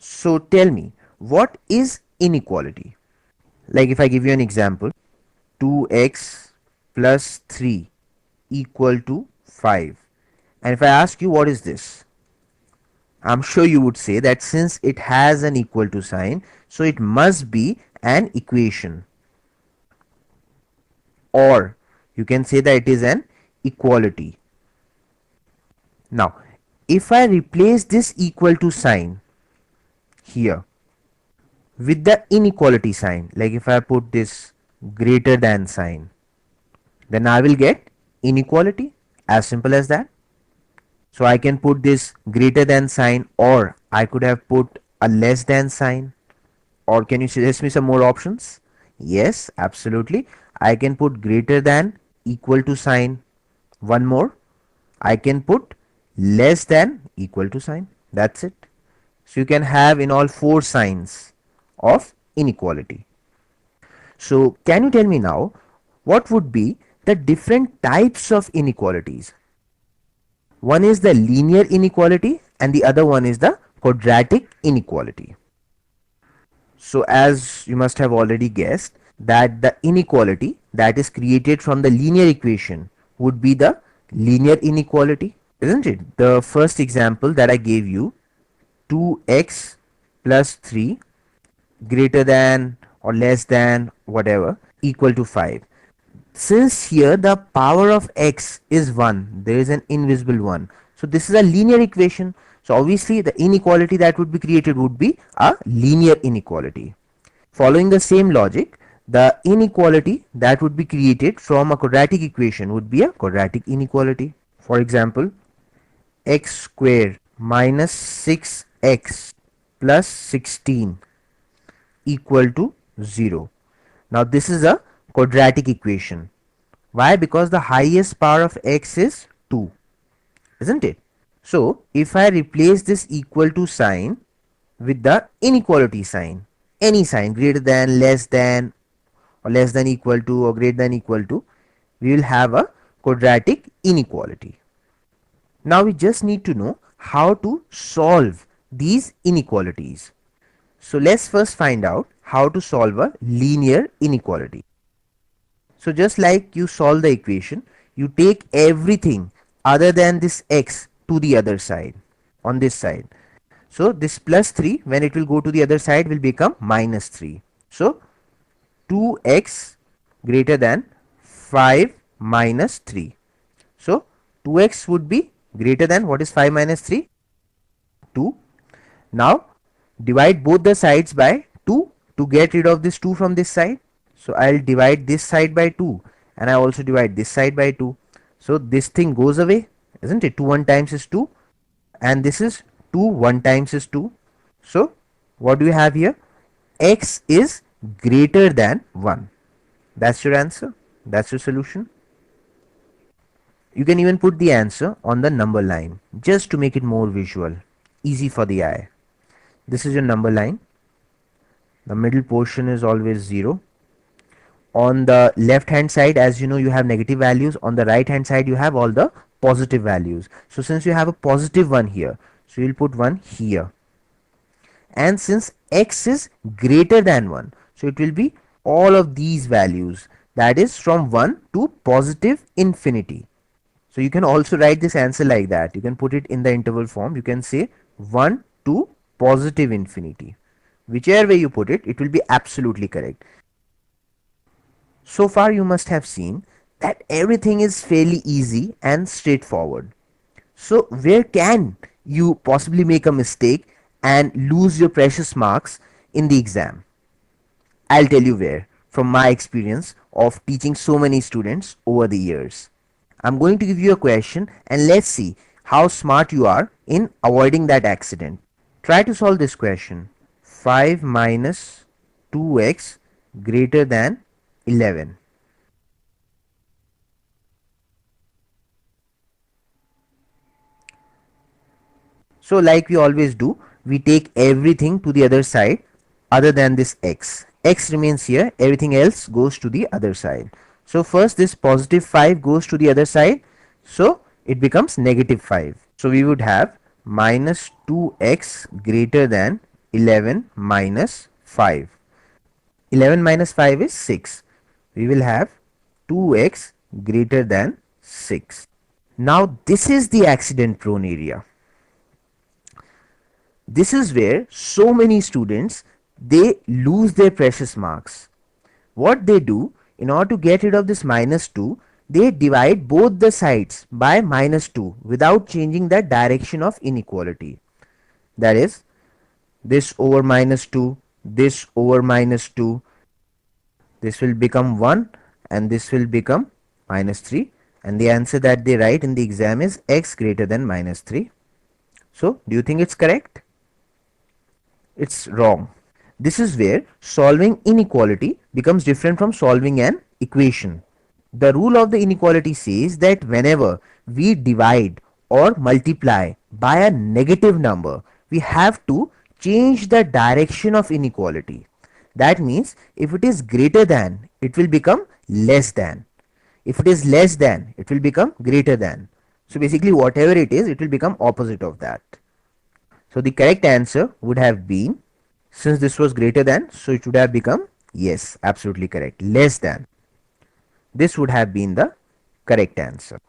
So tell me, what is inequality? Like if I give you an example, 2x plus 3 equal to 5. And if I ask you what is this, I'm sure you would say that since it has an equal to sign, so it must be an equation, or you can say that it is an equality. Now, if I replace this equal to sign here with the inequality sign, like if I put this greater than sign, then I will get inequality, as simple as that. So I can put this greater than sign, or I could have put a less than sign. Or can you suggest me some more options? Yes, absolutely. I can put greater than equal to sign. One more. I can put less than equal to sign. That's it. So you can have in all four signs of inequality. So can you tell me now what would be the different types of inequalities? One is the linear inequality and the other one is the quadratic inequality. So as you must have already guessed that the inequality that is created from the linear equation would be the linear inequality, isn't it? The first example that I gave you, 2x plus 3 greater than or less than whatever equal to 5. Since here the power of x is 1, there is an invisible 1. So this is a linear equation. So obviously the inequality that would be created would be a linear inequality. Following the same logic, the inequality that would be created from a quadratic equation would be a quadratic inequality. For example, x square minus 6x plus 16 equal to 0. Now this is a quadratic equation. Why? Because the highest power of x is 2, isn't it? So if I replace this equal to sign with the inequality sign, any sign greater than, less than, or less than equal to, or greater than equal to, we will have a quadratic inequality. Now we just need to know how to solve these inequalities. So let's first find out how to solve a linear inequality. So just like you solve the equation, you take everything other than this x to the other side, on this side. So this plus 3, when it will go to the other side, will become minus 3. So 2x greater than 5 minus 3. So 2x would be greater than, what is 5 minus 3? 2. Now divide both the sides by 2 to get rid of this 2 from this side. So I'll divide this side by 2 and I also divide this side by 2. So this thing goes away, isn't it? 2 1 times is 2 and this is 2 1 times is 2. So what do we have here? X is greater than 1. That's your answer. That's your solution. You can even put the answer on the number line just to make it more visual, easy for the eye. This is your number line. The middle portion is always 0. On the left hand side, as you know, you have negative values. On the right hand side, you have all the positive values. So since you have a positive 1 here, so you'll put 1 here. And since x is greater than 1, so it will be all of these values, that is from 1 to positive infinity. So you can also write this answer like that. You can put it in the interval form. You can say 1 to positive infinity. Whichever way you put it, it will be absolutely correct. So far you must have seen that everything is fairly easy and straightforward. So where can you possibly make a mistake and lose your precious marks in the exam? I'll tell you where, from my experience of teaching so many students over the years. I'm going to give you a question and let's see how smart you are in avoiding that accident. Try to solve this question. 5 minus 2x greater than 11. So like we always do, we take everything to the other side other than this x. X remains here, everything else goes to the other side. So first this positive 5 goes to the other side, so it becomes negative 5. So we would have minus 2x greater than 11 minus 5. 11 minus 5 is 6. We will have 2x greater than 6. Now this is the accident prone area. This is where so many students, they lose their precious marks. What they do, in order to get rid of this minus 2, they divide both the sides by minus 2 without changing the direction of inequality. That is, this over minus 2, this over minus 2, this will become 1 and this will become minus 3, and the answer that they write in the exam is x greater than minus 3. So, do you think it's correct? It's wrong. This is where solving inequality becomes different from solving an equation. The rule of the inequality says that whenever we divide or multiply by a negative number, we have to change the direction of inequality. That means if it is greater than, it will become less than. If it is less than, it will become greater than. So basically whatever it is, it will become opposite of that. So the correct answer would have been, since this was greater than, so it would have become, yes, absolutely correct, less than. This would have been the correct answer.